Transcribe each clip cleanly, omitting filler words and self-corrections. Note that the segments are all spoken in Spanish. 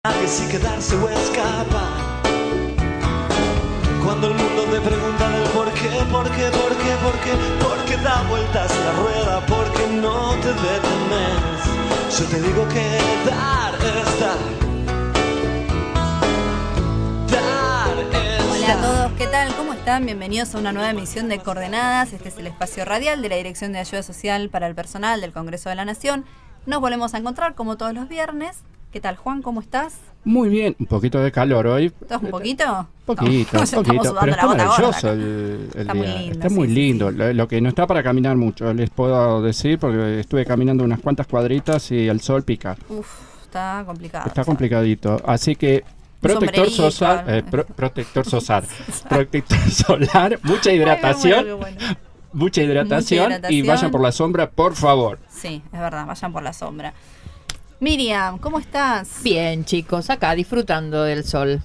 Que si quedarse o escapar. Cuando el mundo te pregunta del por qué da vueltas la rueda, porque no te detenes. Yo te digo que dar es dar. Hola a todos, ¿qué tal? ¿Cómo están? Bienvenidos a una nueva emisión de Coordenadas. Este es el espacio radial de la Dirección de Ayuda Social para el Personal del Congreso de la Nación. Nos volvemos a encontrar como todos los viernes. ¿Qué tal, Juan? ¿Cómo estás? Muy bien, un poquito de calor hoy. ¿Estás un poquito? Poquito, pero está maravilloso el está día. Muy lindo, está muy lindo. Sí. Lo que no está para caminar mucho, les puedo decir, porque estuve caminando unas cuantas cuadritas y el sol pica. Está complicado. Está complicadito. Así que protector solar, protector solar, mucha hidratación. Mucha hidratación y vayan por la sombra, por favor. Sí, es verdad, vayan por la sombra. Miriam, ¿cómo estás? Bien, chicos, acá disfrutando del sol.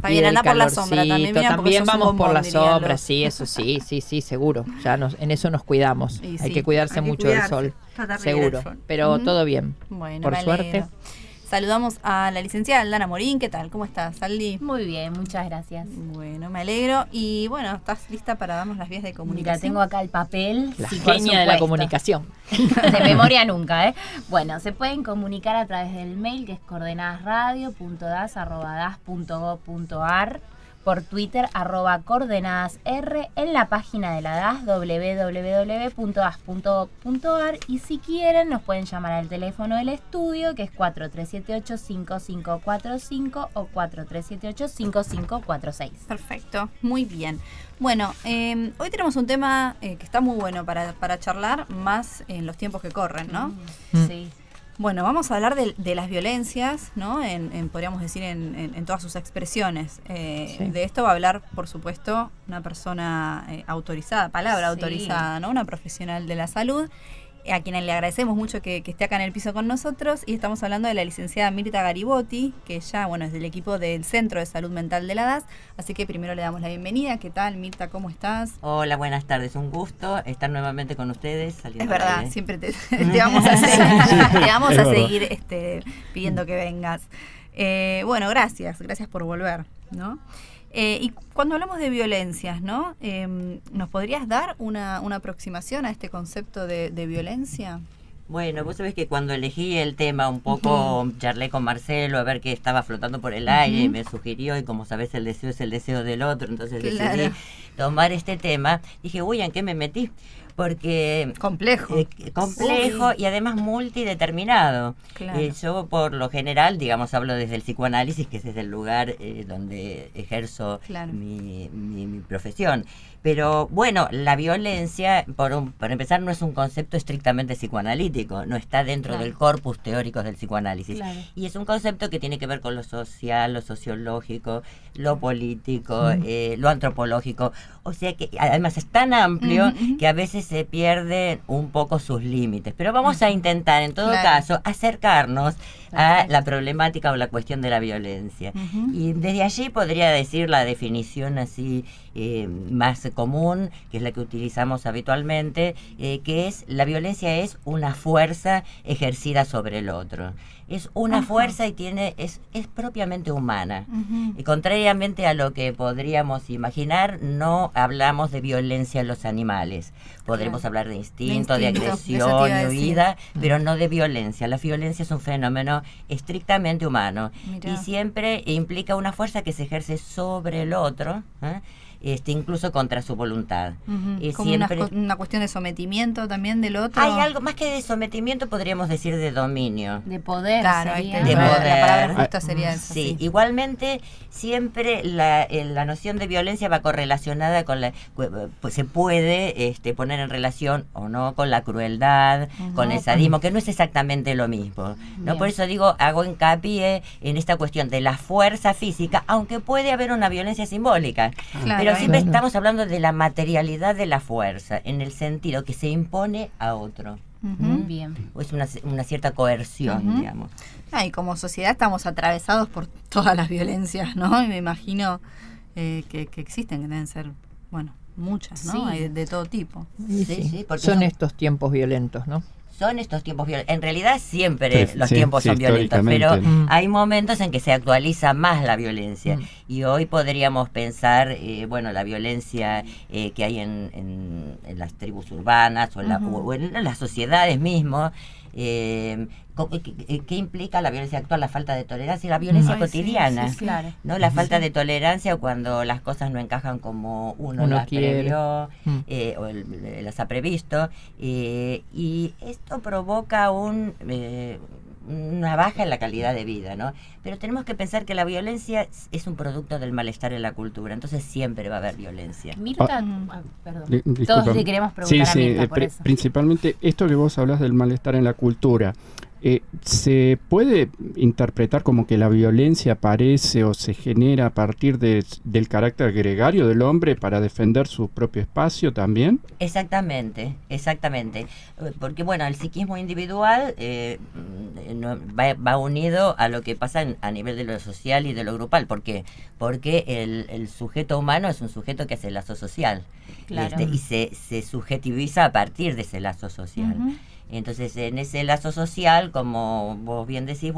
También anda por la sombra, también vamos por la sombra, sí, eso sí, seguro. Ya en eso nos cuidamos. Hay que cuidarse mucho del sol, seguro. Pero todo bien, bueno, por suerte. Saludamos a la licenciada Aldana Morín. ¿Qué tal? ¿Cómo estás, Aldi? Muy bien, muchas gracias. Bueno, me alegro. Y bueno, ¿estás lista para darnos las vías de comunicación? Mira, tengo acá el papel. La genia de la comunicación. De memoria nunca, ¿eh? Bueno, se pueden comunicar a través del mail, que es coordenadasradio.das@das.gov.ar, por Twitter, @coordenadasr, en la página de la DAS, www.das.gov.ar, y si quieren nos pueden llamar al teléfono del estudio, que es 4378-5545 o 4378-5546. Perfecto, muy bien. Bueno, hoy tenemos un tema que está muy bueno para charlar, más en los tiempos que corren, ¿no? Sí. Bueno, vamos a hablar de las violencias, ¿no? Podríamos decir en todas sus expresiones. Sí. De esto va a hablar, por supuesto, una persona autorizada, autorizada, ¿no? Una profesional de la salud, a quien le agradecemos mucho que esté acá en el piso con nosotros, y estamos hablando de la licenciada Mirta Garibotti, que ya, bueno, es del equipo del Centro de Salud Mental de la DAS, así que primero le damos la bienvenida. ¿Qué tal, Mirta? ¿Cómo estás? Hola, buenas tardes, un gusto estar nuevamente con ustedes. Es verdad, siempre te vamos a seguir pidiendo que vengas. Bueno, gracias por volver, ¿no? Y cuando hablamos de violencias, ¿no? ¿Nos podrías dar una aproximación a este concepto de violencia? Bueno, vos sabés que cuando elegí el tema un poco charlé con Marcelo a ver qué estaba flotando por el aire y me sugirió, y como sabés el deseo es el deseo del otro, entonces decidí tomar este tema. Dije, uy, ¿en qué me metí? Porque complejo y además multideterminado. Claro. Yo por lo general, digamos, hablo desde el psicoanálisis, que es desde el lugar donde ejerzo mi profesión. Pero bueno, la violencia, por empezar, no es un concepto estrictamente psicoanalítico, no está dentro del corpus teórico del psicoanálisis. Claro. Y es un concepto que tiene que ver con lo social, lo sociológico, lo político, lo antropológico. O sea que además es tan amplio que a veces se pierden un poco sus límites. Pero vamos a intentar, en todo caso, acercarnos a la problemática o la cuestión de la violencia. Y desde allí podría decir la definición así más común, que es la que utilizamos habitualmente, que es: la violencia es una fuerza ejercida sobre el otro. Es una fuerza y es propiamente humana. Y contrariamente a lo que podríamos imaginar, no hablamos de violencia en los animales. Podremos hablar de instinto, de agresión, de huida, pero no de violencia. La violencia es un fenómeno estrictamente humano. Mirá. Y siempre implica una fuerza que se ejerce sobre el otro, incluso contra su voluntad. Como siempre, una cuestión de sometimiento también del otro. Hay algo más que de sometimiento, podríamos decir de dominio. De poder. Claro, de poder. La palabra justa sería esa. Sí, igualmente siempre la noción de violencia va correlacionada con pues se puede poner en relación o no con la crueldad, con el sadismo, que no es exactamente lo mismo, ¿no? Por eso hago hincapié en esta cuestión de la fuerza física, aunque puede haber una violencia simbólica. Pero siempre estamos hablando de la materialidad de la fuerza, en el sentido que se impone a otro. Bien. O es una cierta coerción, digamos. Y como sociedad estamos atravesados por todas las violencias, ¿no? Y me imagino que existen, que deben ser, muchas, ¿no? Hay de todo tipo. Sí, porque son estos tiempos violentos, ¿no? son estos tiempos violentos. En realidad siempre los tiempos son violentos, pero hay momentos en que se actualiza más la violencia. Y hoy podríamos pensar, la violencia que hay en las tribus urbanas o en las sociedades mismas. ¿Qué implica la violencia actual? La falta de tolerancia y la violencia cotidiana. Sí, claro. ¿No? La falta de tolerancia cuando las cosas no encajan como uno las previó o las ha previsto. Y esto provoca una baja en la calidad de vida, ¿no? Pero tenemos que pensar que la violencia es un producto del malestar en la cultura, entonces siempre va a haber violencia. Mirta, perdón, todos le queremos preguntar a Mirta por eso. Principalmente esto que vos hablas del malestar en la cultura, ¿se puede interpretar como que la violencia aparece o se genera a partir del carácter gregario del hombre para defender su propio espacio también? Exactamente. Porque el psiquismo individual va unido a lo que pasa a nivel de lo social y de lo grupal. ¿Por qué? Porque el sujeto humano es un sujeto que hace lazo social. Claro. Y se subjetiviza a partir de ese lazo social. Entonces, en ese lazo social, como vos bien decís,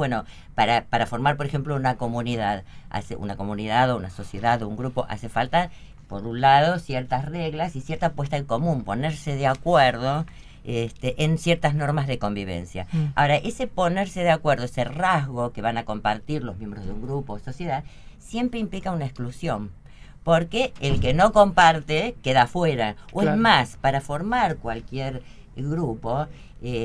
para formar, por ejemplo, una comunidad o una sociedad o un grupo, hace falta, por un lado, ciertas reglas y cierta puesta en común, ponerse de acuerdo en ciertas normas de convivencia. Ahora, ese ponerse de acuerdo, ese rasgo que van a compartir los miembros de un grupo o sociedad, siempre implica una exclusión. Porque el que no comparte queda fuera. O es más, para formar cualquier grupo,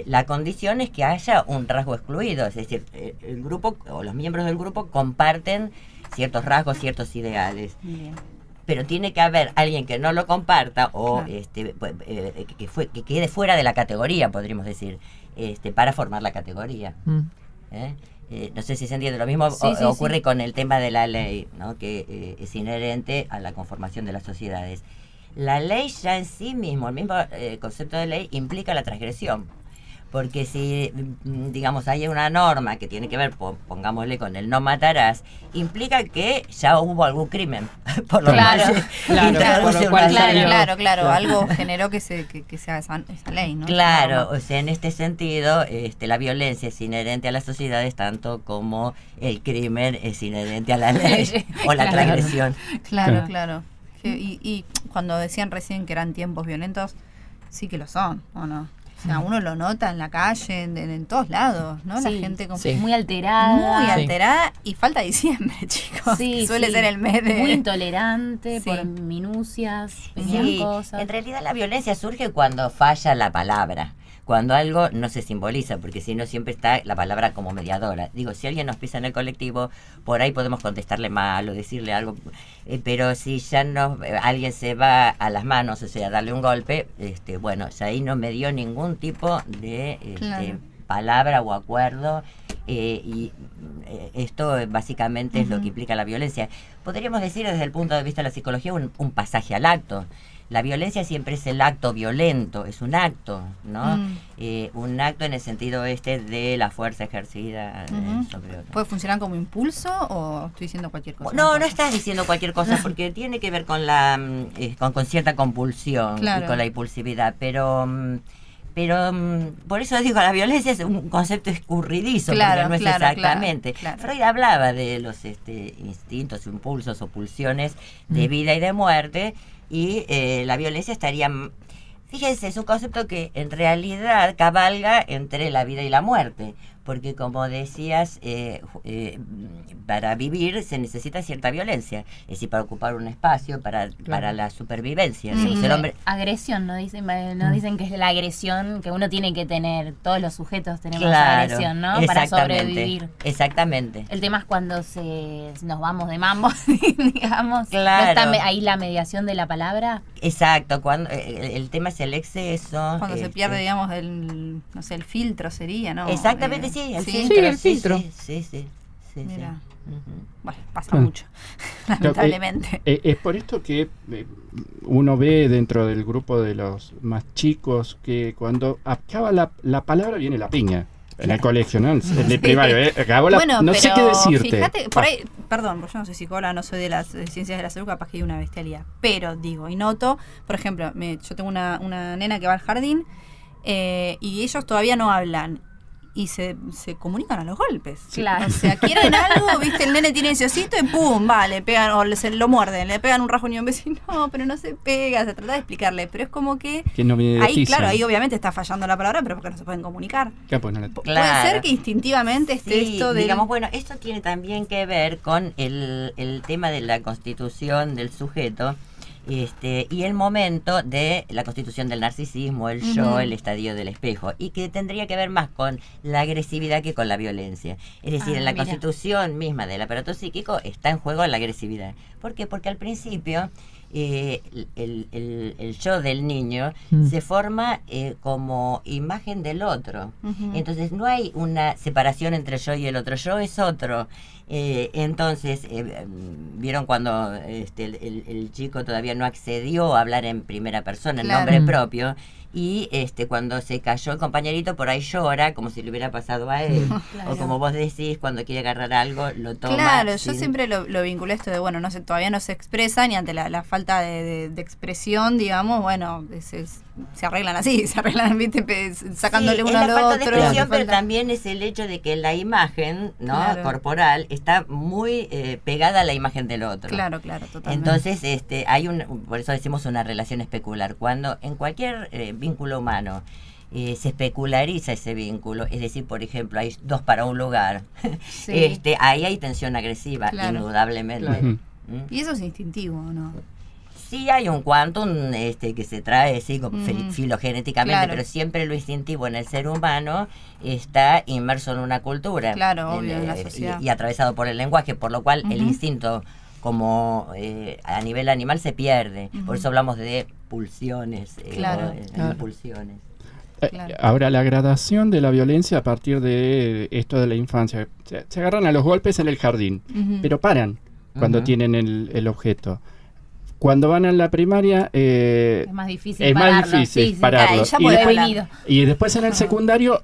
la condición es que haya un rasgo excluido, es decir, el grupo o los miembros del grupo comparten ciertos rasgos, ciertos ideales. Bien. Pero tiene que haber alguien que no lo comparta o que quede fuera de la categoría, podríamos decir, para formar la categoría. No sé si se entiende. Lo mismo ocurre con el tema de la ley, ¿no? Que es inherente a la conformación de las sociedades. La ley ya en sí mismo, el mismo concepto de ley, implica la transgresión. Porque si, digamos, hay una norma que tiene que ver, pongámosle, con el no matarás, implica que ya hubo algún crimen. Por lo Claro, algo generó que se haga esa ley, ¿no? Claro, o sea, en este sentido, la violencia es inherente a las sociedades tanto como el crimen es inherente a la ley o la transgresión. Claro. Y cuando decían recién que eran tiempos violentos, sí que lo son, ¿o no? O sea, uno lo nota en la calle, en todos lados, ¿no? La gente muy alterada. Y falta diciembre, chicos. Suele ser el mes de... Muy intolerante por minucias, pequeñas cosas. En realidad la violencia surge cuando falla la palabra. Cuando algo no se simboliza, porque si no siempre está la palabra como mediadora. Digo, si alguien nos pisa en el colectivo, por ahí podemos contestarle mal o decirle algo, pero si ya alguien se va a las manos, o sea, darle un golpe, ya ahí no me dio ningún tipo de palabra o acuerdo, y esto básicamente es lo que implica la violencia. Podríamos decir desde el punto de vista de la psicología un pasaje al acto. La violencia siempre es el acto violento, es un acto, ¿no? Un acto en el sentido de la fuerza ejercida sobre otro. ¿Puede funcionar como impulso o estoy diciendo cualquier cosa? No estás diciendo cualquier cosa, porque tiene que ver con con cierta compulsión y con la impulsividad, pero por eso digo, la violencia es un concepto escurridizo, porque no es exactamente. Freud hablaba de los instintos, impulsos o pulsiones de vida y de muerte, y la violencia estaría... Fíjense, es un concepto que en realidad cabalga entre la vida y la muerte, porque como decías, para vivir se necesita cierta violencia, es decir, para ocupar un espacio, para la supervivencia. El hombre... Agresión, ¿no? Dicen que es la agresión que uno tiene que tener, todos los sujetos tenemos agresión, ¿no? Para sobrevivir. Exactamente. El tema es cuando nos vamos de mambo, digamos. Claro. ¿No está ahí la mediación de la palabra? Exacto, cuando el tema es el exceso. Cuando se pierde, digamos, el filtro sería, ¿no? Exactamente, el filtro. Sí. Mira. Bueno, pasa mucho, lamentablemente. Es por esto que uno ve dentro del grupo de los más chicos que cuando acaba la palabra viene la piña. En el colegio, ¿no? En el primario, no sé qué decirte. Fíjate, por ahí, perdón, porque yo no soy psicóloga, no soy de las ciencias de la salud, capaz que hay una bestialidad. Pero digo, y noto, por ejemplo, yo tengo una nena que va al jardín y ellos todavía no hablan. Y se comunican a los golpes. Claro. O sea, quieren algo, viste, el nene tiene ansiosito y pum, va, le pegan, o se lo muerden, le pegan un rasguño a un vecino, no, pero no se pega, se trata de explicarle, pero es como que no ahí, claro, ahí obviamente está fallando la palabra, pero porque no se pueden comunicar. Puede ser que instintivamente esté esto de... Digamos, bueno, esto tiene también que ver con el tema de la constitución del sujeto, y el momento de la constitución del narcisismo, el yo, el estadio del espejo, y que tendría que ver más con la agresividad que con la violencia. Es decir, en la constitución misma del aparato psíquico está en juego la agresividad. ¿Por qué? Porque al principio el yo del niño se forma como imagen del otro. Entonces no hay una separación entre yo y el otro. Yo es otro. Entonces, vieron cuando el chico todavía no accedió a hablar en primera persona, en nombre propio, y cuando se cayó el compañerito por ahí llora como si le hubiera pasado a él. O como vos decís, cuando quiere agarrar algo lo toma. Claro, yo siempre lo vinculé esto de, bueno, no sé, todavía no se expresan, y ante la falta de expresión, digamos, bueno, se arreglan así, ¿viste? Sacándole uno al otro. Falta de expresión, pero también es el hecho de que la imagen, ¿no? Corporal está muy pegada a la imagen del otro. Claro, totalmente. Entonces, por eso decimos una relación especular. Cuando en cualquier vínculo humano se especulariza ese vínculo, es decir, por ejemplo, hay dos para un lugar, ahí hay tensión agresiva, indudablemente. Claro. Y eso es instintivo, ¿no? Sí hay un quantum que se trae filogenéticamente, pero siempre lo instintivo en el ser humano está inmerso en una cultura. Claro, obvio, en la sociedad. Y atravesado por el lenguaje, por lo cual el instinto como a nivel animal se pierde. Por eso hablamos de pulsiones, impulsiones. Ahora, la gradación de la violencia a partir de esto de la infancia. Se agarran a los golpes en el jardín, pero paran cuando tienen el objeto. Cuando van a la primaria es más difícil pararlo. Y después en el secundario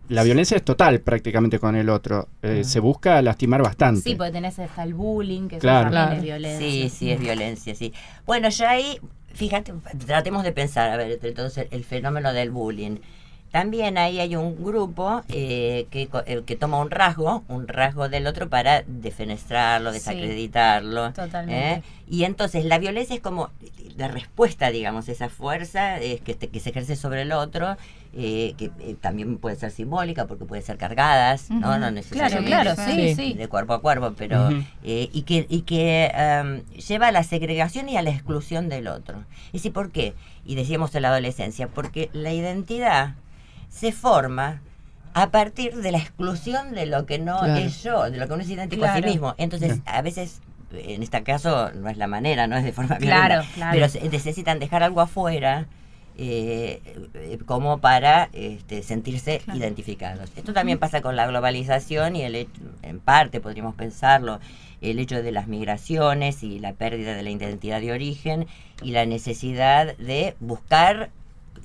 la violencia es total prácticamente con el otro. Se busca lastimar bastante. Sí, porque tenés hasta el bullying, que claro. eso también es violencia. Sí, es violencia, sí. Bueno, ya ahí, fíjate, tratemos de pensar, a ver, entonces el fenómeno del bullying. También ahí hay un grupo que toma un rasgo del otro para defenestrarlo, desacreditarlo. Totalmente. Y entonces la violencia es como la respuesta, digamos, esa fuerza que se ejerce sobre el otro, que también puede ser simbólica porque puede ser cargadas, no necesariamente claro, sí. de cuerpo a cuerpo, pero y que lleva a la segregación y a la exclusión del otro. Es decir, ¿por qué? Y decíamos en la adolescencia, porque la identidad se forma a partir de la exclusión de lo que no es yo, de lo que uno es idéntico a sí mismo. Entonces, a veces, en este caso, no es la manera, no es de forma violenta, pero necesitan dejar algo afuera como para sentirse identificados. Esto también pasa con la globalización y en parte podríamos pensarlo, el hecho de las migraciones y la pérdida de la identidad de origen y la necesidad de buscar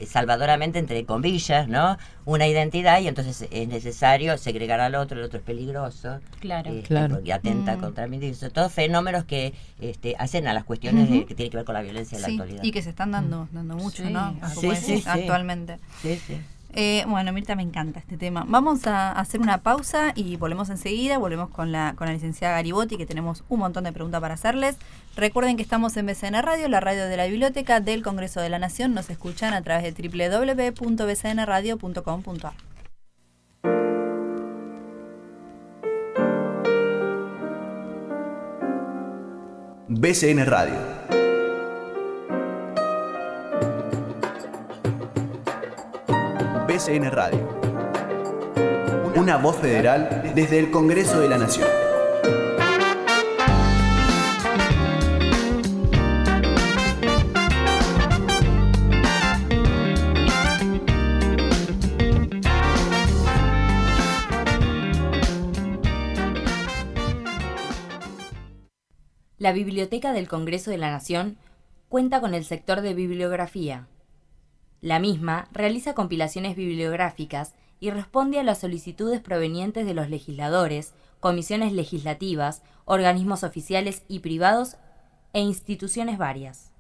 salvadoramente, entre comillas, ¿no? Una identidad, y entonces es necesario segregar al otro, el otro es peligroso, porque atenta contra mí. Todos fenómenos que hacen a las cuestiones que tienen que ver con la violencia en la actualidad. Y que se están dando mucho, ¿no? Actualmente. Sí. Bueno, Mirta, me encanta este tema. Vamos a hacer una pausa y volvemos enseguida. Volvemos con la licenciada Garibotti, que tenemos un montón de preguntas para hacerles. Recuerden que estamos en BCN Radio, la radio de la Biblioteca del Congreso de la Nación. Nos escuchan a través de www.bcnradio.com.ar. BCN Radio. BCN Radio. Una voz federal desde el Congreso de la Nación. La Biblioteca del Congreso de la Nación cuenta con el sector de bibliografía. La misma realiza compilaciones bibliográficas y responde a las solicitudes provenientes de los legisladores, comisiones legislativas, organismos oficiales y privados e instituciones varias.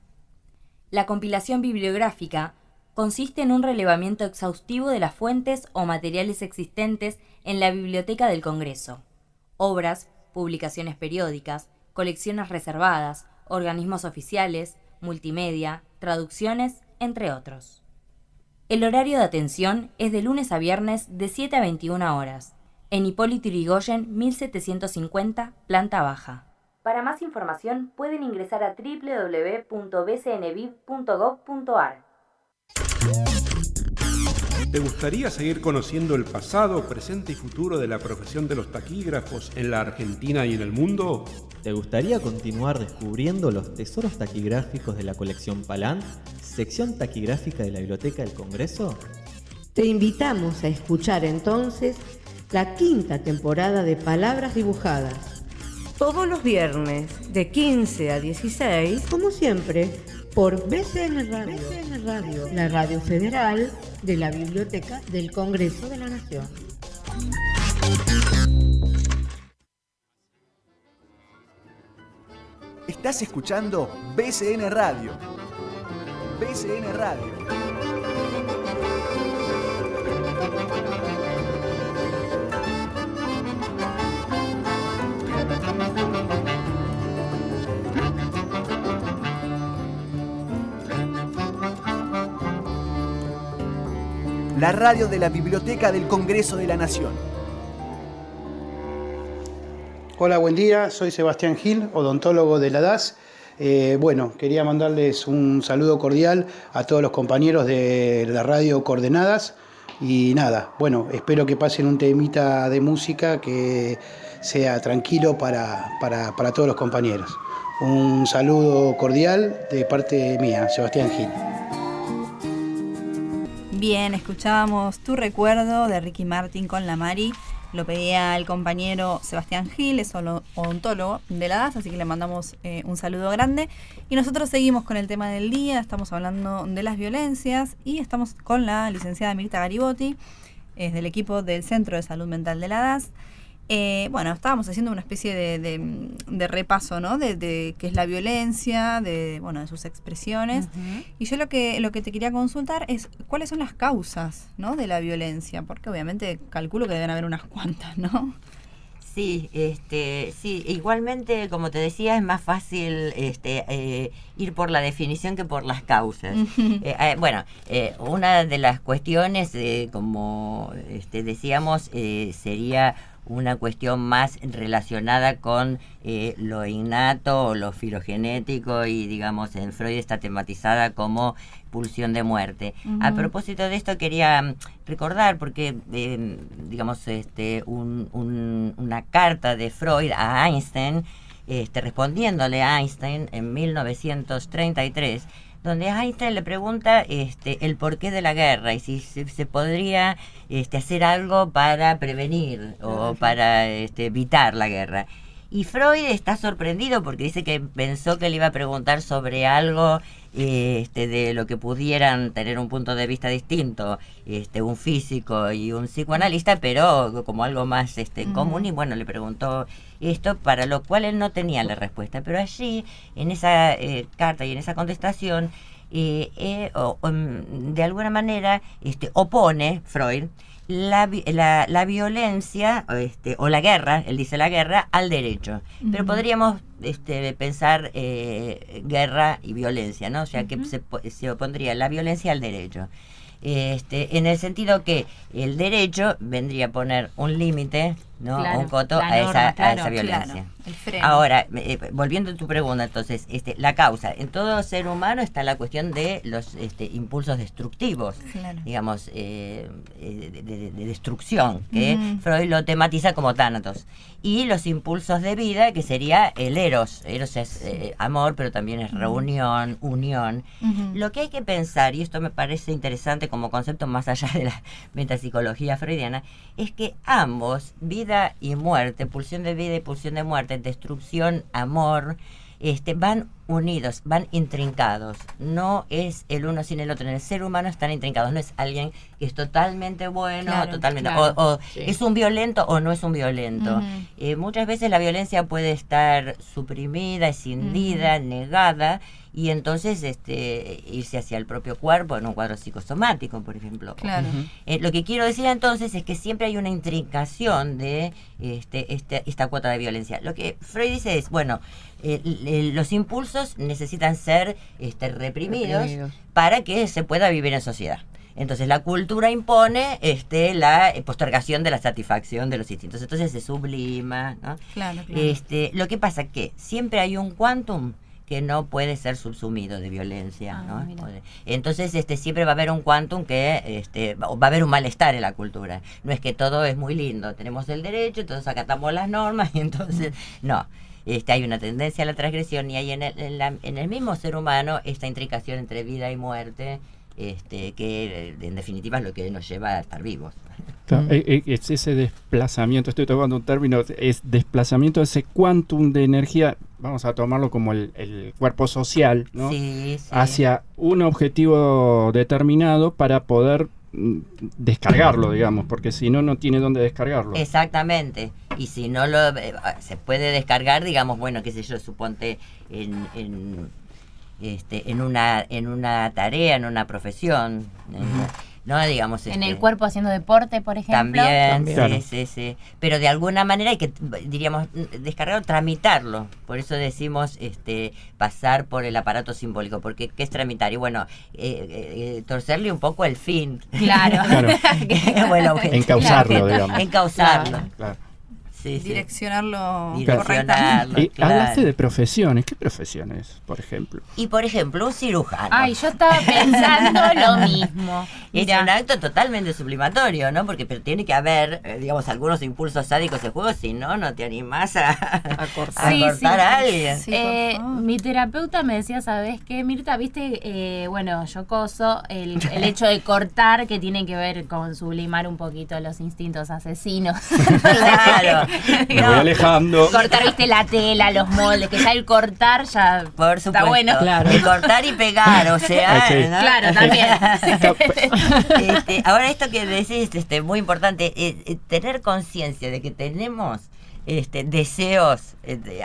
La compilación bibliográfica consiste en un relevamiento exhaustivo de las fuentes o materiales existentes en la Biblioteca del Congreso. Obras, publicaciones periódicas, colecciones reservadas, organismos oficiales, multimedia, traducciones, entre otros. El horario de atención es de lunes a viernes de 7 a 21 horas, en Hipólito Yrigoyen 1750, planta baja. Para más información pueden ingresar a www.bcnviv.gov.ar. ¿Te gustaría seguir conociendo el pasado, presente y futuro de la profesión de los taquígrafos en la Argentina y en el mundo? ¿Te gustaría continuar descubriendo los tesoros taquigráficos de la colección Palant, sección taquigráfica de la Biblioteca del Congreso? Te invitamos a escuchar entonces la 5ª temporada de Palabras Dibujadas. Todos los viernes de 15 a 16, como siempre, por BCN Radio, la radio federal de la Biblioteca del Congreso de la Nación. Estás escuchando BCN Radio. BCN Radio. La radio de la Biblioteca del Congreso de la Nación. Hola, buen día. Soy Sebastián Gil, odontólogo de la DAS. Quería mandarles un saludo cordial a todos los compañeros de la radio Coordenadas. Y nada, espero que pasen un temita de música que sea tranquilo para todos los compañeros. Un saludo cordial de parte mía, Sebastián Gil. Bien, escuchábamos Tu Recuerdo de Ricky Martin con La Mari. Lo pedía el compañero Sebastián Gil, es odontólogo de la DAS, así que le mandamos un saludo grande. Y nosotros seguimos con el tema del día, estamos hablando de las violencias y estamos con la licenciada Mirta Garibotti, es del equipo del Centro de Salud Mental de la DAS. Estábamos haciendo una especie de repaso, ¿no? De qué es la violencia, de sus expresiones. Uh-huh. Y yo lo que te quería consultar es cuáles son las causas, ¿no? de la violencia, porque obviamente calculo que deben haber unas cuantas, ¿no? Sí, sí, igualmente, como te decía, es más fácil ir por la definición que por las causas. Uh-huh. Una de las cuestiones, como decíamos, sería una cuestión más relacionada con lo innato o lo filogenético, y digamos en Freud está tematizada como pulsión de muerte. Uh-huh. A propósito de esto quería recordar, porque una carta de Freud a Einstein, respondiéndole a Einstein en 1933, donde Einstein le pregunta el porqué de la guerra y si se podría hacer algo para prevenir o para evitar la guerra. Y Freud está sorprendido porque dice que pensó que le iba a preguntar sobre algo de lo que pudieran tener un punto de vista distinto, un físico y un psicoanalista, pero como algo más común, y le preguntó esto, para lo cual él no tenía la respuesta. Pero allí, en esa carta y en esa contestación, de alguna manera opone Freud la violencia o la guerra, él dice la guerra, al derecho. Uh-huh. Pero podríamos pensar guerra y violencia, ¿no? O sea, uh-huh, que se opondría la violencia al derecho. En el sentido que el derecho vendría a poner un límite, ¿no? Claro, un coto a esa violencia. Claro, ahora, volviendo a tu pregunta, entonces, la causa. En todo ser humano está la cuestión de los impulsos destructivos, claro, digamos, de destrucción, que uh-huh, Freud lo tematiza como tánatos. Y los impulsos de vida, que sería el eros. Eros es amor, pero también es reunión, unión. Uh-huh. Lo que hay que pensar, y esto me parece interesante como concepto más allá de la metapsicología freudiana, es que ambos, vida y muerte, pulsión de vida y pulsión de muerte, destrucción, amor, van unidos, van intrincados. No es el uno sin el otro. En el ser humano están intrincados. No es alguien que es totalmente bueno, o es un violento o no es un violento. Muchas veces la violencia puede estar suprimida, escindida, negada, y entonces irse hacia el propio cuerpo en un cuadro psicosomático, por ejemplo. Lo que quiero decir entonces es que siempre hay una intrincación de esta cuota de violencia. Lo que Freud dice es, bueno, los impulsos necesitan ser reprimidos para que se pueda vivir en sociedad. Entonces la cultura impone la postergación de la satisfacción de los instintos. Entonces se sublima, ¿no? Lo que pasa que siempre hay un quantum que no puede ser subsumido de violencia, ¿no? Entonces siempre va a haber un quantum que va a haber un malestar en la cultura. No es que todo es muy lindo, tenemos el derecho, todos acatamos las normas, y entonces no. Hay una tendencia a la transgresión, y hay en el mismo ser humano esta intricación entre vida y muerte, que en definitiva es lo que nos lleva a estar vivos. Claro, es ese desplazamiento, estoy tomando un término, es desplazamiento de ese quantum de energía, vamos a tomarlo como el cuerpo social, ¿no? Hacia un objetivo determinado para poder descargarlo, digamos, porque si no, no tiene dónde descargarlo. Exactamente. Y si no se puede descargar, digamos, bueno, qué sé yo, suponte en una tarea, en una profesión, ¿no? Digamos, en el cuerpo haciendo deporte, por ejemplo. También, sí. Pero de alguna manera hay que, diríamos, descargarlo, tramitarlo. Por eso decimos pasar por el aparato simbólico, porque ¿qué es tramitar? Y bueno, torcerle un poco el fin. Claro. Bueno, encauzarlo, digamos. Encauzarlo. Claro. Direccionarlo correctamente. Hablaste de profesiones. ¿Qué profesiones, por ejemplo? Y por ejemplo, un cirujano. Ay, yo estaba pensando lo mismo. Es un acto totalmente sublimatorio, ¿no? Pero tiene que haber, digamos, algunos impulsos sádicos de juego, si no, no te animás a cortar a alguien. Mi terapeuta me decía, ¿sabes qué, Mirta? Viste, yo coso el hecho de cortar, que tiene que ver con sublimar un poquito los instintos asesinos. Claro. Me voy alejando. Cortar, viste, la tela, los moldes, que ya el cortar ya por supuesto, está bueno. Claro. El cortar y pegar, o sea, ¿no? Claro, también. Ahora esto que decís, muy importante, tener conciencia de que tenemos deseos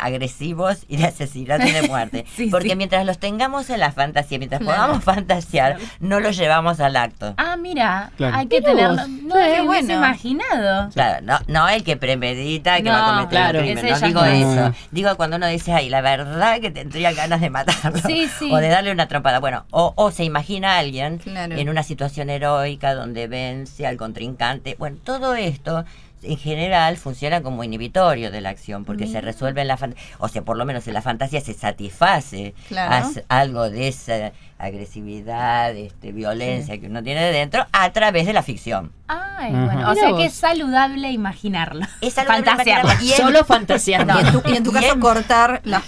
agresivos y de asesinato y de muerte. Porque mientras los tengamos en la fantasía, mientras podamos fantasear, no los llevamos al acto. Ah, mira, hay que tenerlo. No es bueno imaginado. Claro, no el que premedita, que va a cometer un crimen. No digo eso. Digo cuando uno dice, ay, la verdad que tendría ganas de matarlo. O de darle una trompada. Bueno, o se imagina a alguien en una situación heroica donde vence al contrincante. Bueno, todo esto en general funciona como inhibitorio de la acción, porque se resuelve en la fantasía, o sea, por lo menos en la fantasía se satisface algo de esa agresividad, violencia que uno tiene dentro a través de la ficción. Ay, bueno, o sea que es saludable imaginarlo. Es saludable fantasearlo. Solo fantasear. Y en tu caso cortar la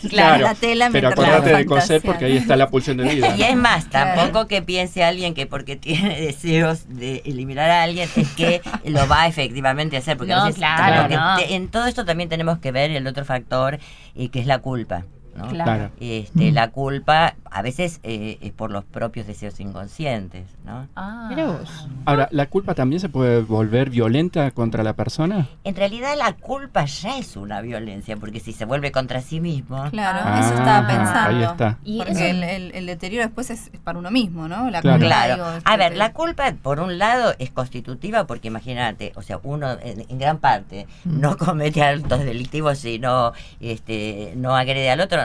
tela. Pero acordate de coser, porque ahí está la pulsión de vida. Y es más, tampoco que piense alguien que porque tiene deseos de eliminar a alguien es que lo va efectivamente a hacer. Porque en todo esto también tenemos que ver el otro factor, que es la culpa, ¿no? Claro. La culpa a veces es por los propios deseos inconscientes, ¿no? Mira vos. Ahora, ¿la culpa también se puede volver violenta contra la persona? En realidad la culpa ya es una violencia, porque si se vuelve contra sí mismo... Claro, eso estaba pensando. Ahí está. Porque el deterioro después es para uno mismo, ¿no? La culpa, claro. A ver, la culpa, por un lado, es constitutiva, porque imagínate, o sea, uno en gran parte no comete actos delictivos, sino no agrede al otro,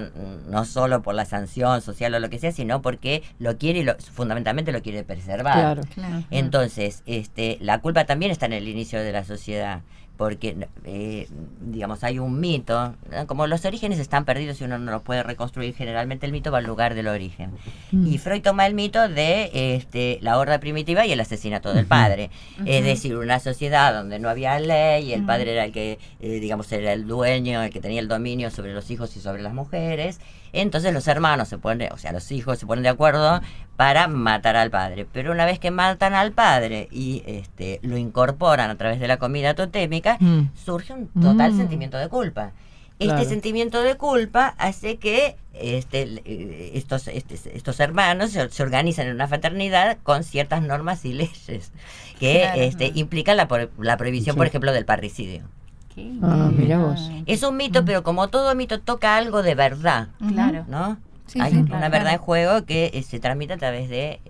no solo por la sanción social o lo que sea, sino porque lo quiere y fundamentalmente lo quiere preservar. Claro. Entonces, la culpa también está en el inicio de la sociedad, porque digamos, hay un mito, ¿no? Como los orígenes están perdidos y uno no los puede reconstruir, generalmente el mito va al lugar del origen. Y Freud toma el mito de la horda primitiva y el asesinato del padre. Es decir, una sociedad donde no había ley y el padre era el que, digamos, era el dueño, el que tenía el dominio sobre los hijos y sobre las mujeres. Entonces los hermanos los hijos se ponen de acuerdo para matar al padre. Pero una vez que matan al padre y lo incorporan a través de la comida totémica, surge un total sentimiento de culpa. Este sentimiento de culpa hace que estos hermanos se organizan en una fraternidad con ciertas normas y leyes que implican la prohibición, por ejemplo, del parricidio. Mirá vos. Es un mito, pero como todo mito toca algo de verdad, ¿no? Sí, hay una verdad en juego que se transmite a través de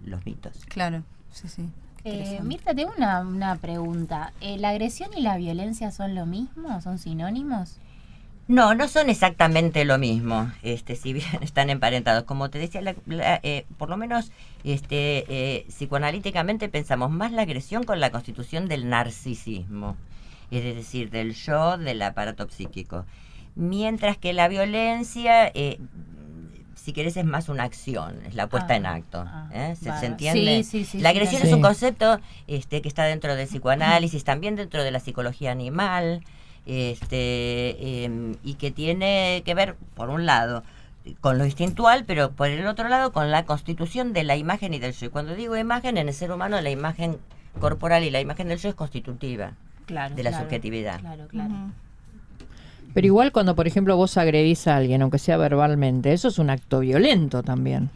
los mitos. Claro, sí. Mirta, tengo una pregunta. ¿La agresión y la violencia son lo mismo? ¿Son sinónimos? No son exactamente lo mismo, si bien están emparentados. Como te decía, por lo menos psicoanalíticamente pensamos más la agresión con la constitución del narcisismo, es decir, del yo, del aparato psíquico. Mientras que la violencia, si querés, es más una acción, es la puesta en acto. ¿Se entiende? Sí, la agresión es un concepto que está dentro del psicoanálisis, también dentro de la psicología animal, y que tiene que ver, por un lado, con lo instintual, pero por el otro lado con la constitución de la imagen y del yo. Y cuando digo imagen, en el ser humano la imagen corporal y la imagen del yo es constitutiva de la subjetividad. Claro. Pero igual cuando, por ejemplo, vos agredís a alguien, aunque sea verbalmente, eso es un acto violento también.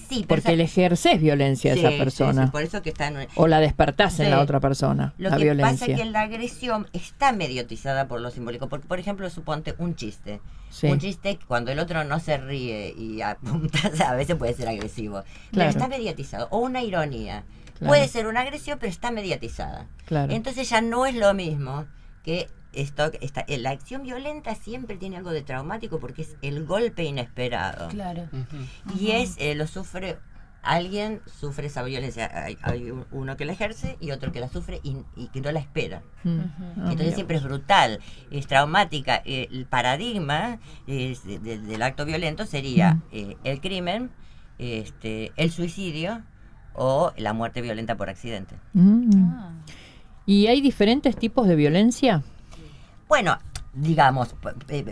Sí, porque le ejercés violencia a esa persona. Sí, por eso que está o la despertás en la otra persona, Lo la que violencia. pasa es que la agresión está mediatizada por lo simbólico. Porque, por ejemplo, suponte un chiste. Un chiste, cuando el otro no se ríe y apunta, a veces puede ser agresivo. Pero está mediatizado. O una ironía. Puede ser una agresión, pero está mediatizada. Entonces ya no es lo mismo que la acción violenta siempre tiene algo de traumático porque es el golpe inesperado. Y alguien sufre esa violencia. Hay uno que la ejerce y otro que la sufre y que no la espera. Entonces siempre es brutal, es traumática. El paradigma del acto violento sería el crimen, el suicidio o la muerte violenta por accidente. ¿Y hay diferentes tipos de violencia? Bueno, digamos,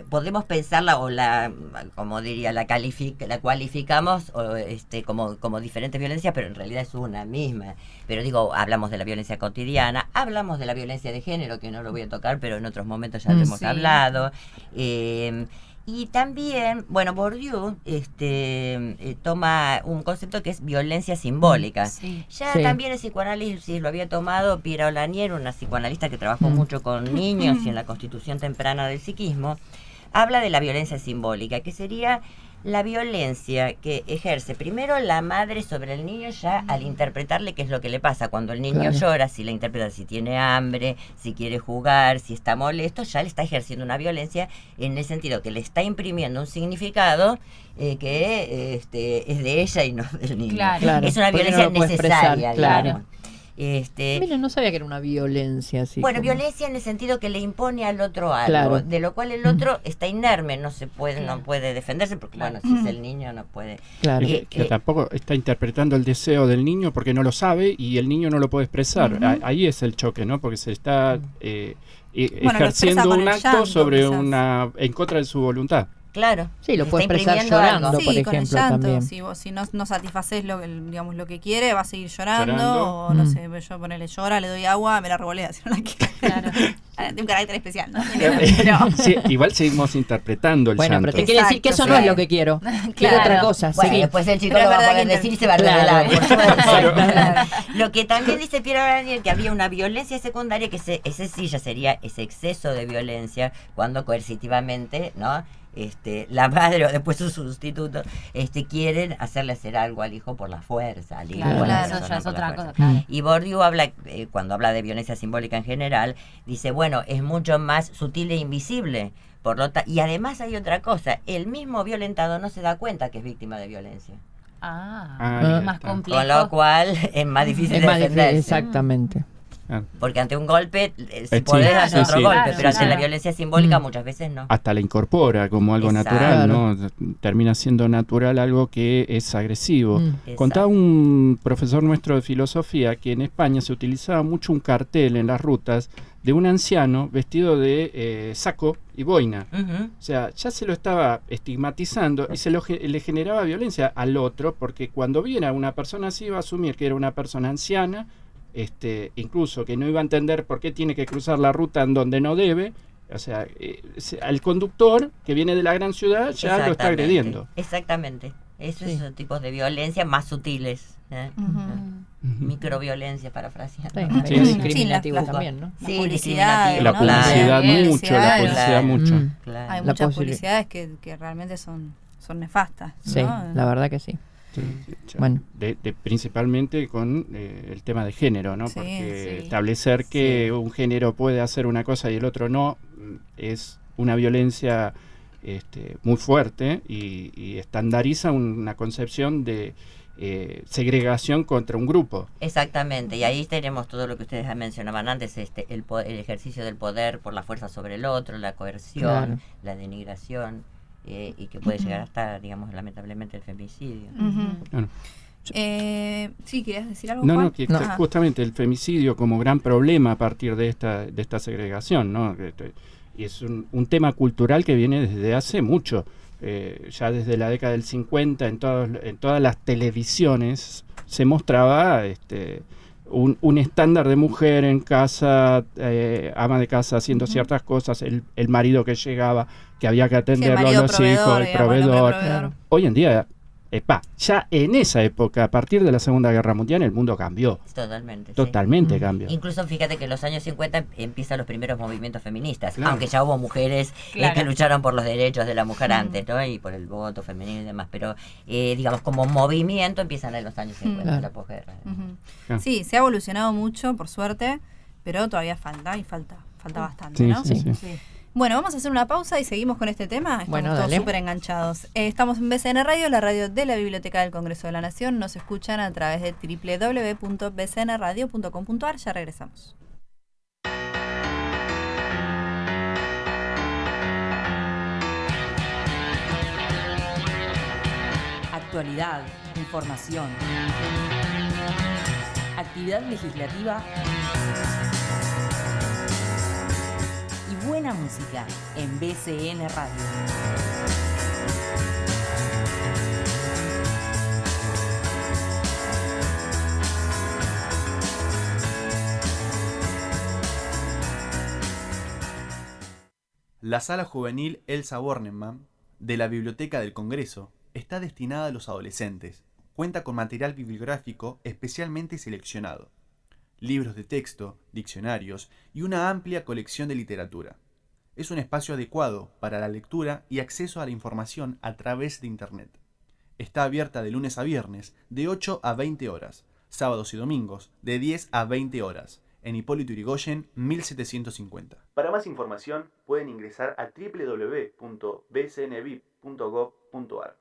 podemos pensarla o la cualificamos como diferentes violencias, pero en realidad es una misma. Pero digo, hablamos de la violencia cotidiana, hablamos de la violencia de género, que no lo voy a tocar, pero en otros momentos ya lo hemos hablado. Y también, bueno, Bourdieu toma un concepto que es violencia simbólica. También el psicoanálisis lo había tomado Piera Olanier, una psicoanalista que trabajó mucho con niños y en la constitución temprana del psiquismo. Habla de la violencia simbólica, que sería la violencia que ejerce primero la madre sobre el niño ya al interpretarle qué es lo que le pasa. Cuando el niño llora, si la interpreta, si tiene hambre, si quiere jugar, si está molesto, ya le está ejerciendo una violencia en el sentido que le está imprimiendo un significado que es de ella y no del niño. Es una violencia necesaria, Mira, no sabía que era una violencia así. Bueno, violencia en el sentido que le impone al otro algo, de lo cual el otro está inerme, no puede defenderse, porque bueno, si es el niño no puede. Que tampoco está interpretando el deseo del niño porque no lo sabe y el niño no lo puede expresar. Ahí es el choque, ¿no? Porque se está ejerciendo un acto sobre en contra de su voluntad. Claro. Sí, lo puede expresar llorando, por ejemplo, con el llanto, también. Si no satisfaces lo que quiere, va a seguir llorando. O no sé, yo llora, le doy agua, me la revolea si no la quiero. De un carácter especial, ¿no? Sí, igual seguimos interpretando el llanto. Pero te quiere decir que eso no es lo que quiero. Quiero otra cosa. Bueno, después el chico lo va a poder decir y se va a revelar, por suerte. Lo que también dice Piera Olanier, que había una violencia secundaria, que ese sí ya sería ese exceso de violencia cuando coercitivamente, ¿no? La madre o después su sustituto quieren hacerle hacer algo al hijo por la fuerza, al hijo eso ya es otra cosa. Y Bourdieu habla, cuando habla de violencia simbólica en general, dice, bueno, es mucho más sutil e invisible, y además hay otra cosa, el mismo violentado no se da cuenta que es víctima de violencia. Más complejo. Con lo cual es más difícil de defenderse. Exactamente. Porque ante un golpe, si podés hacer otro golpe, pero ante la violencia simbólica muchas veces no. Hasta la incorpora como algo natural, ¿no? Termina siendo natural algo que es agresivo. Contaba un profesor nuestro de filosofía que en España se utilizaba mucho un cartel en las rutas de un anciano vestido de saco y boina. O sea, ya se lo estaba estigmatizando y le generaba violencia al otro, porque cuando viera a una persona así iba a asumir que era una persona anciana, incluso que no iba a entender por qué tiene que cruzar la ruta en donde no debe, O sea, al conductor que viene de la gran ciudad ya lo está agrediendo. Exactamente. Esos son tipos de violencia más sutiles. Microviolencia, parafraseando. Discriminativos también, ¿no? Sí, publicidad, la publicidad mucho, la publicidad mucho. Hay muchas publicidades que realmente son nefastas. Sí, ¿no? la verdad que sí. Bueno, principalmente con el tema de género, ¿no? Porque establecer que un género puede hacer una cosa y el otro no es una violencia muy fuerte y estandariza una concepción de segregación contra un grupo. Exactamente, y ahí tenemos todo lo que ustedes mencionaban antes, el ejercicio del poder por la fuerza sobre el otro, la coerción, la denigración. Y que puede llegar hasta, digamos, lamentablemente el femicidio. Sí, ¿querías decir algo, Juan? No, que justamente el femicidio como gran problema a partir de esta segregación, ¿no? Y es un tema cultural que viene desde hace mucho. Ya desde la década del 50 en todas las televisiones se mostraba un estándar de mujer en casa, ama de casa haciendo ciertas cosas, el marido que llegaba, que había que atenderlo a los hijos, el proveedor. Claro. Hoy en día, ya en esa época, a partir de la Segunda Guerra Mundial, el mundo cambió. Totalmente cambió. Incluso fíjate que en los años 50 empiezan los primeros movimientos feministas, aunque ya hubo mujeres que lucharon por los derechos de la mujer antes, ¿no? Y por el voto femenino y demás, pero digamos como movimiento empiezan en los años 50, la posguerra. Sí, se ha evolucionado mucho, por suerte, pero todavía falta bastante, ¿no? Sí. Bueno, vamos a hacer una pausa y seguimos con este tema. Estamos todos súper enganchados. Estamos en BCN Radio, la radio de la Biblioteca del Congreso de la Nación. Nos escuchan a través de www.bcnradio.com.ar. Ya regresamos. Actualidad, información, actividad legislativa y buena música en BCN Radio. La Sala Juvenil Elsa Bornemann de la Biblioteca del Congreso está destinada a los adolescentes. Cuenta con material bibliográfico especialmente seleccionado, libros de texto, diccionarios y una amplia colección de literatura. Es un espacio adecuado para la lectura y acceso a la información a través de Internet. Está abierta de lunes a viernes de 8 a 20 horas, sábados y domingos de 10 a 20 horas, en Hipólito Yrigoyen 1750. Para más información pueden ingresar a www.bcnvip.gov.ar.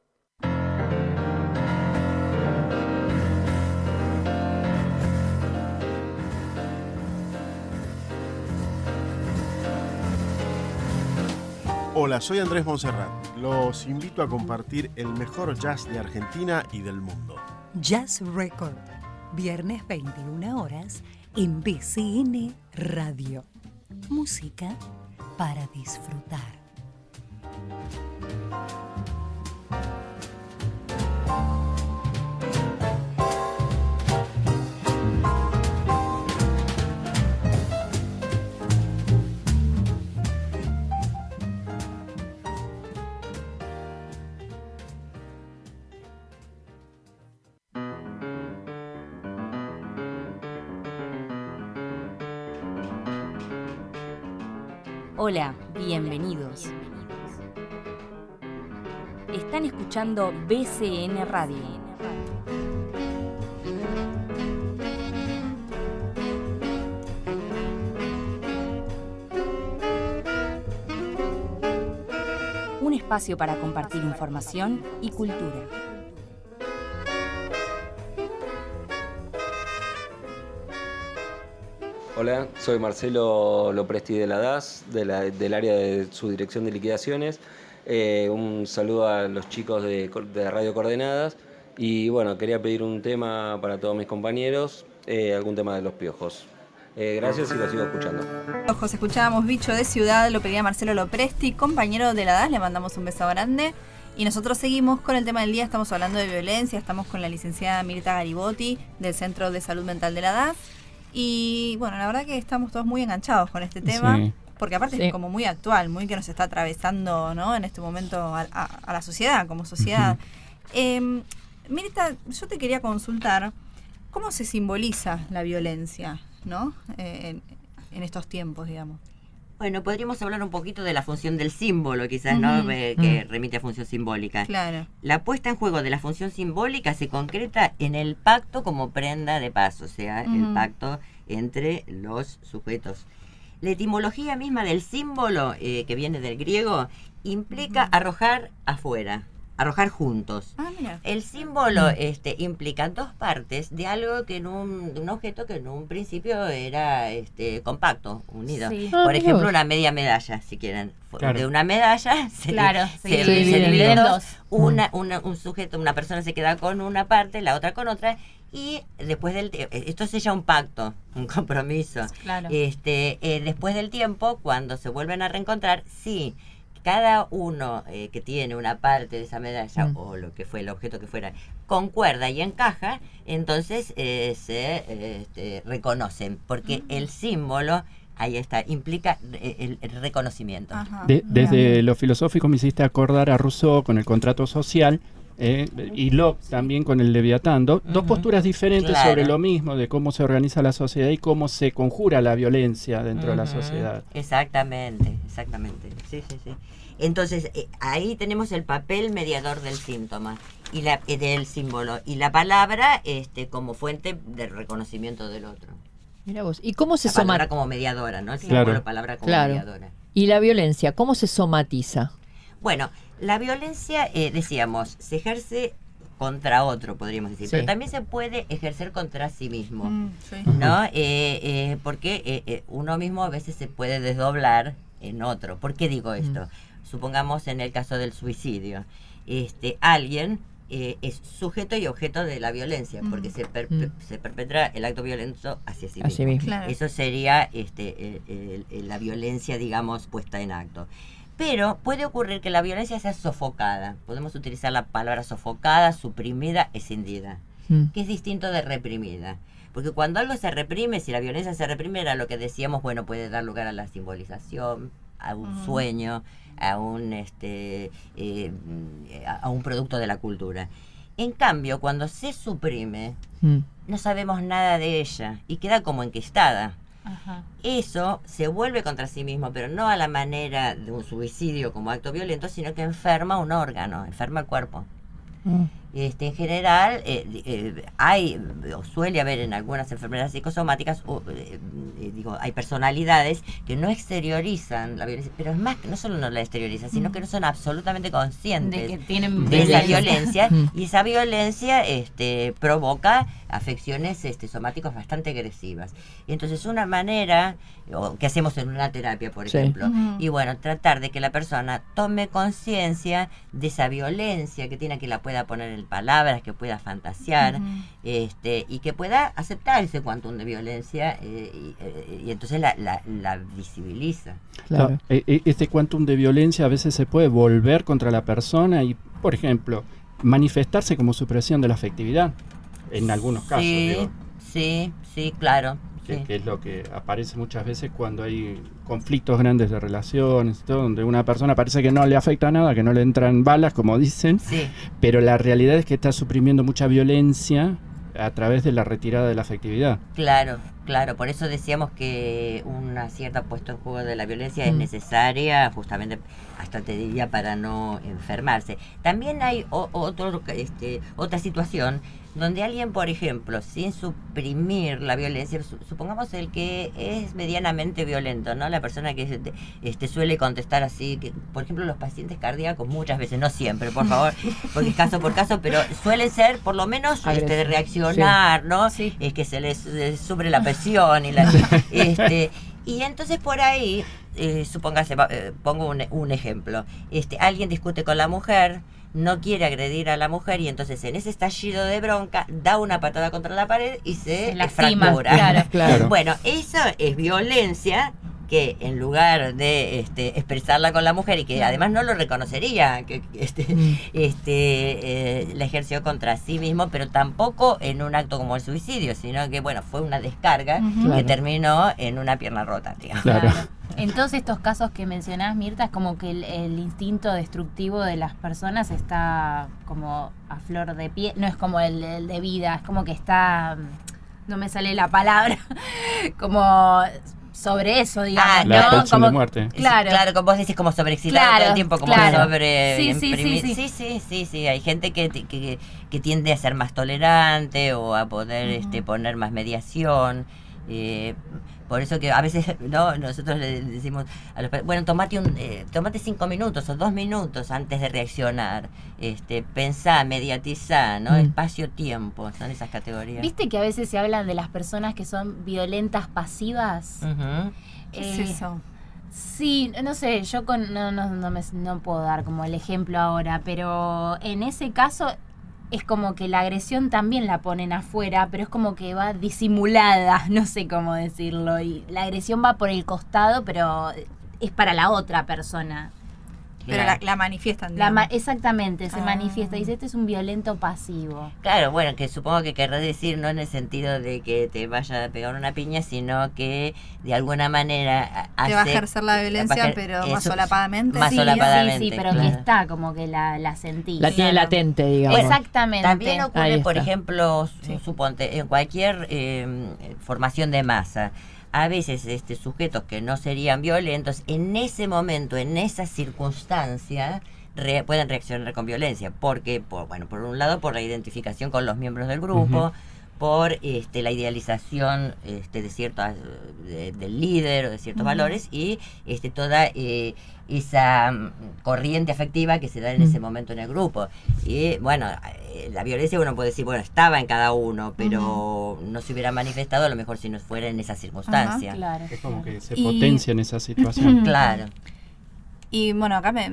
Hola, soy Andrés Monserrat. Los invito a compartir el mejor jazz de Argentina y del mundo. Jazz Record, viernes 21 horas en BCN Radio. Música para disfrutar. Hola, bienvenidos. Están escuchando BCN Radio. Un espacio para compartir información y cultura. Hola, soy Marcelo Lopresti de la DAS, del área de Subdirección de Liquidaciones. Un saludo a los chicos de Radio Coordenadas. Y bueno, quería pedir un tema para todos mis compañeros, algún tema de los piojos. Gracias y lo sigo escuchando. Ojos, escuchábamos Bicho de Ciudad, lo pedía Marcelo Lopresti, compañero de la DAS, le mandamos un beso grande. Y nosotros seguimos con el tema del día, estamos hablando de violencia, estamos con la licenciada Mirta Garibotti del Centro de Salud Mental de la DAS. Y bueno, la verdad que estamos todos muy enganchados con este tema. Sí. porque aparte es como muy actual, muy que nos está atravesando, ¿no? En este momento a la sociedad, como sociedad. Mirta, yo te quería consultar, ¿cómo se simboliza la violencia, ¿no? En estos tiempos, digamos. Bueno, podríamos hablar un poquito de la función del símbolo, quizás, ¿no? Que remite a función simbólica. Claro. La puesta en juego de la función simbólica se concreta en el pacto como prenda de paz, o sea, el pacto entre los sujetos. La etimología misma del símbolo, que viene del griego, implica arrojar afuera, arrojar juntos. Mira. El símbolo implica dos partes de algo que de un objeto que en un principio era compacto, unido. Sí. Por ejemplo, una media medalla, si quieren. Claro. De una medalla se divide en dos. Un sujeto, una persona se queda con una parte, la otra con otra, y después esto se llama un pacto, un compromiso. Claro. Después del tiempo, cuando se vuelven a reencontrar, sí, cada uno que tiene una parte de esa medalla o lo que fue el objeto que fuera concuerda y encaja, entonces se reconocen, porque el símbolo, ahí está, implica el reconocimiento. Desde lo filosófico me hiciste acordar a Rousseau con el contrato social, y Locke también con el Leviatán, dos posturas diferentes sobre lo mismo, de cómo se organiza la sociedad y cómo se conjura la violencia dentro de la sociedad. Exactamente. Sí. Entonces, ahí tenemos el papel mediador del síntoma y del símbolo, y la palabra como fuente del reconocimiento del otro. Mira vos, ¿y cómo se somatiza? La palabra como mediadora, ¿no? El símbolo, palabra como mediadora. ¿Y la violencia, cómo se somatiza? Bueno, la violencia, decíamos, se ejerce contra otro, podríamos decir, pero también se puede ejercer contra sí mismo, ¿no? Porque uno mismo a veces se puede desdoblar en otro. ¿Por qué digo esto? Supongamos en el caso del suicidio, alguien es sujeto y objeto de la violencia, porque se perpetra el acto violento hacia sí mismo. Claro. Eso sería la violencia, digamos, puesta en acto. Pero puede ocurrir que la violencia sea sofocada. Podemos utilizar la palabra sofocada, suprimida, escindida, que es distinto de reprimida. Porque cuando algo se reprime, si la violencia se reprime, era lo que decíamos, bueno, puede dar lugar a la simbolización, a un sueño, a un producto de la cultura. En cambio, cuando se suprime, no sabemos nada de ella y queda como enquistada. Eso se vuelve contra sí mismo, pero no a la manera de un suicidio como acto violento, sino que enferma un órgano, enferma el cuerpo. En general hay o suele haber en algunas enfermedades psicosomáticas hay personalidades que no exteriorizan la violencia, pero es más que no solo no la exteriorizan, sino que no son absolutamente conscientes de que tienen de esa violencia, y esa violencia provoca afecciones somáticas bastante agresivas. Y entonces una manera que hacemos en una terapia, por ejemplo, y bueno, tratar de que la persona tome conciencia de esa violencia que tiene, que la pueda poner en palabras, que pueda fantasear, y que pueda aceptar ese quantum de violencia, y entonces la visibiliza. Claro. Este quantum de violencia a veces se puede volver contra la persona y, por ejemplo, manifestarse como supresión de la afectividad, en algunos casos. Sí, claro. Que es lo que aparece muchas veces cuando hay conflictos grandes de relaciones, todo, donde una persona parece que no le afecta nada, que no le entran balas, como dicen, pero la realidad es que está suprimiendo mucha violencia a través de la retirada de la afectividad. Claro, por eso decíamos que una cierta puesta en juego de la violencia es necesaria, justamente, hasta te diría, para no enfermarse. También hay otra situación donde alguien, por ejemplo, sin suprimir la violencia, supongamos el que es medianamente violento, ¿no? La persona que suele contestar así, que, por ejemplo, los pacientes cardíacos muchas veces, no siempre, por favor, porque es caso por caso, pero suelen ser, por lo menos, de reaccionar, ¿no? Es que se les sube la presión y entonces por ahí, supóngase, pongo un ejemplo, alguien discute con la mujer, no quiere agredir a la mujer, y entonces en ese estallido de bronca da una patada contra la pared y se fractura. Claro. Bueno, eso es violencia que, en lugar de expresarla con la mujer, y que además no lo reconocería, que la ejerció contra sí mismo, pero tampoco en un acto como el suicidio, sino que, bueno, fue una descarga que terminó en una pierna rota, digamos. En todos estos casos que mencionás, Mirta, es como que el instinto destructivo de las personas está como a flor de piel, no es como el de vida, es como que está, no me sale la palabra, como sobre eso, digamos, la ¿no? pulsión como de muerte. Claro, como vos decís, como sobreexcitado todo el tiempo, como sobre sí, hay gente que tiende a ser más tolerante o a poder poner más mediación. Por eso que a veces nosotros le decimos a los padres, bueno, tomate 5 minutos o 2 minutos antes de reaccionar, pensá, mediatizá, ¿no? Espacio-tiempo, son esas categorías. ¿Viste que a veces se hablan de las personas que son violentas pasivas? ¿Qué es eso? Sí, no sé, yo no puedo dar como el ejemplo ahora, pero en ese caso es como que la agresión también la ponen afuera, pero es como que va disimulada, no sé cómo decirlo, y la agresión va por el costado, pero es para la otra persona. Pero la manifiestan. Exactamente, se manifiesta. Dice, este es un violento pasivo. Claro, bueno, que supongo que querrás decir no en el sentido de que te vaya a pegar una piña, sino que de alguna manera te va a ejercer la violencia, pero más solapadamente. Sí, pero que está, como que la sentí. La tiene latente, digamos. Exactamente. También ocurre, por ejemplo, suponte, en cualquier formación de masa, a veces sujetos que no serían violentos, en ese momento, en esa circunstancia, pueden reaccionar con violencia. Porque, por un lado, por la identificación con los miembros del grupo, por la idealización de ciertos del líder o de ciertos valores, y toda esa corriente afectiva que se da en ese momento en el grupo. Y bueno, la violencia uno puede decir, estaba en cada uno, pero no se hubiera manifestado a lo mejor si no fuera en esa circunstancia. Claro. Es como que se potencia en esa situación. Claro. Y bueno, acá me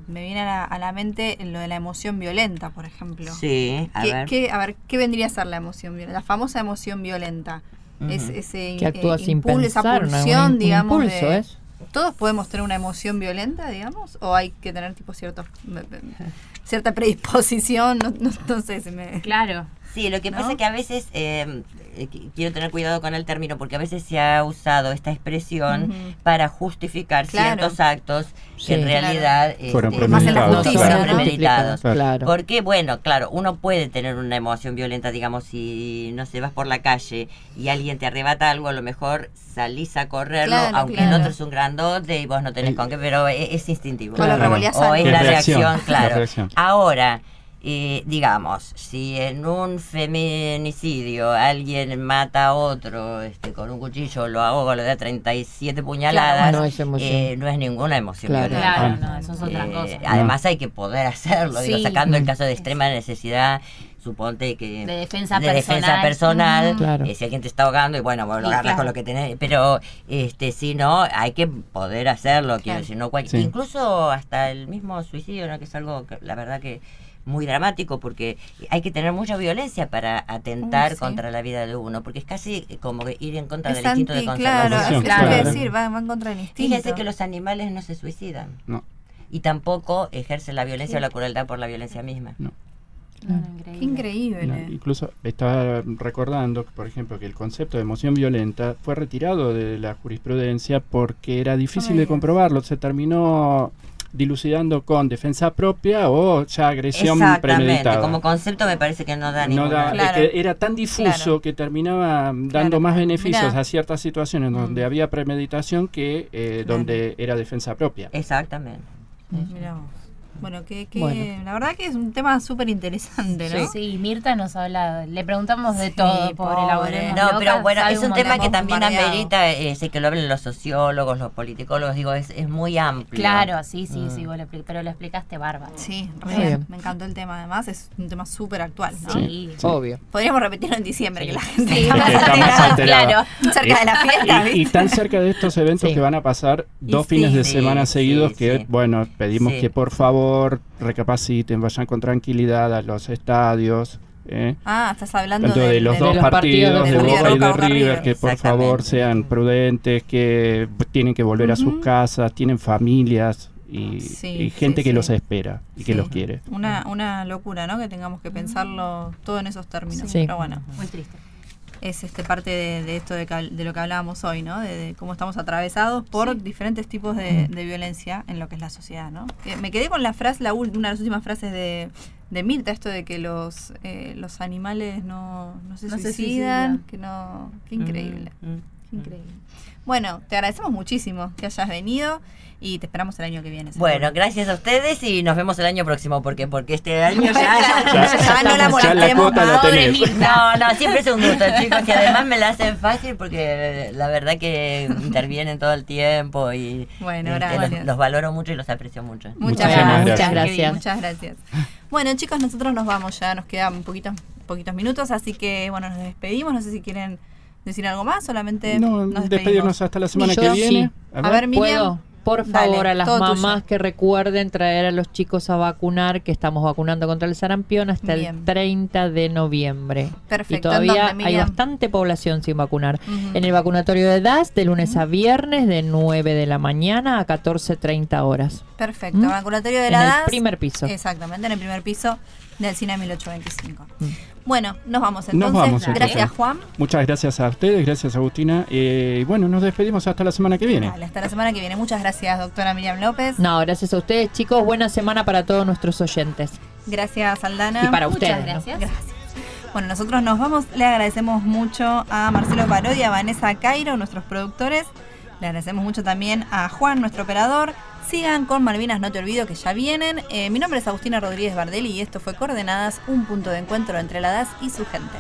viene a la mente lo de la emoción violenta, por ejemplo. Sí, a ver, ¿qué vendría a ser la emoción violenta? La famosa emoción violenta. Es ese que actúa sin impulso, esa pensar, pulsión, digamos. Impulso, ¿es? ¿Todos podemos tener una emoción violenta, digamos? ¿O hay que tener tipo cierta predisposición? No sé si me... Claro. Sí, lo que pasa es que a veces, quiero tener cuidado con el término, porque a veces se ha usado esta expresión para justificar ciertos actos que en realidad fueron premeditados. Claro. Porque, uno puede tener una emoción violenta, digamos, si no sé, vas por la calle y alguien te arrebata algo, a lo mejor salís a correrlo, aunque el otro es un grandote y vos no tenés con qué, pero es instintivo. O es la reacción, claro. Ahora, digamos, si en un feminicidio alguien mata a otro con un cuchillo, lo ahoga, le da 37 puñaladas, no es ninguna emoción violenta. Claro, no, eso es otra cosa. Además hay que poder hacerlo, sacando el caso de extrema necesidad, suponte que de defensa personal, si alguien te está ahogando y lo agarras con lo que tenés, pero si no, hay que poder hacerlo, quiero decir, no incluso hasta el mismo suicidio, ¿no? Que es algo que la verdad que muy dramático, porque hay que tener mucha violencia para atentar contra la vida de uno, porque es casi como ir en contra del instinto de conservación. Claro, es decir, va en contra del instinto. Fíjense que los animales no se suicidan. No. Y tampoco ejercen la violencia o la crueldad por la violencia misma. No. Qué increíble. No, incluso estaba recordando, por ejemplo, que el concepto de emoción violenta fue retirado de la jurisprudencia porque era difícil de comprobarlo. Se terminó dilucidando con defensa propia o ya agresión premeditada. Como concepto me parece que no da ninguna. Que era tan difuso que terminaba dando más beneficios a ciertas situaciones donde había premeditación que donde era defensa propia. Exactamente. Mirá vos. Bueno, la verdad que es un tema súper interesante, ¿no? Sí, Mirta nos habla, le preguntamos de todo, pobre. No, pero bueno, es un tema que también amerita, que lo hablen los sociólogos, los politicólogos, digo, es muy amplio. Claro, sí, pero lo explicaste bárbaro. Sí, bien. Me encantó el tema, además, es un tema súper actual, ¿no? Sí, obvio. Podríamos repetirlo en diciembre, que la gente está más alterada. Cerca de la fiesta, y tan cerca de estos eventos que van a pasar 2 fines de semana seguidos que, pedimos que por favor recapaciten, vayan con tranquilidad a los estadios. Estás hablando tanto de los dos partidos de Boca y de River, que por favor sean prudentes, que tienen que volver a sus casas, tienen familias y gente que los espera y que los quiere. Una locura, ¿no? Que tengamos que pensarlo todo en esos términos. Pero bueno, muy triste. es parte de esto de lo que hablábamos hoy, ¿no? De cómo estamos atravesados por diferentes tipos de violencia en lo que es la sociedad, ¿no? Me quedé con la frase, una de las últimas frases de Mirta, esto de que los animales no se suicidan, que no... Qué increíble. Qué increíble. Bueno, te agradecemos muchísimo que hayas venido y te esperamos el año que viene. Bueno, gracias a ustedes y nos vemos el año próximo, porque este año ya no la molestemos más. No, siempre es un gusto, chicos, y además me la hacen fácil porque la verdad que intervienen todo el tiempo y bueno, gracias. Los valoro mucho y los aprecio mucho. Muchas gracias. Bueno, chicos, nosotros nos vamos ya, nos quedan poquitos minutos, así que bueno, nos despedimos, no sé si quieren decir algo más, solamente nos despedirnos hasta la semana que viene. Sí. A ver, Miriam. Por favor, a las mamás que recuerden traer a los chicos a vacunar, que estamos vacunando contra el sarampión hasta el 30 de noviembre. Perfecto. Y todavía hay bastante población sin vacunar. En el vacunatorio de DAS, de lunes a viernes, de 9 de la mañana a 14:30 horas. Perfecto. Vacunatorio de la DAS. En el primer piso. Exactamente, en el primer piso del Cine 1825. Bueno, nos vamos entonces. Gracias, Juan. Muchas gracias a ustedes, gracias, Agustina. Bueno, nos despedimos hasta la semana que viene. Vale, hasta la semana que viene. Muchas gracias, doctora Miriam López. No, gracias a ustedes, chicos. Buena semana para todos nuestros oyentes. Gracias, Aldana. Y para ustedes. Muchas gracias. Gracias. Bueno, nosotros nos vamos. Le agradecemos mucho a Marcelo Parodi y a Vanessa Cairo, nuestros productores. Le agradecemos mucho también a Juan, nuestro operador. Sigan con Malvinas, no te olvido, que ya vienen. Mi nombre es Agustina Rodríguez Bardelli y esto fue Coordenadas, un punto de encuentro entre la DAS y su gente.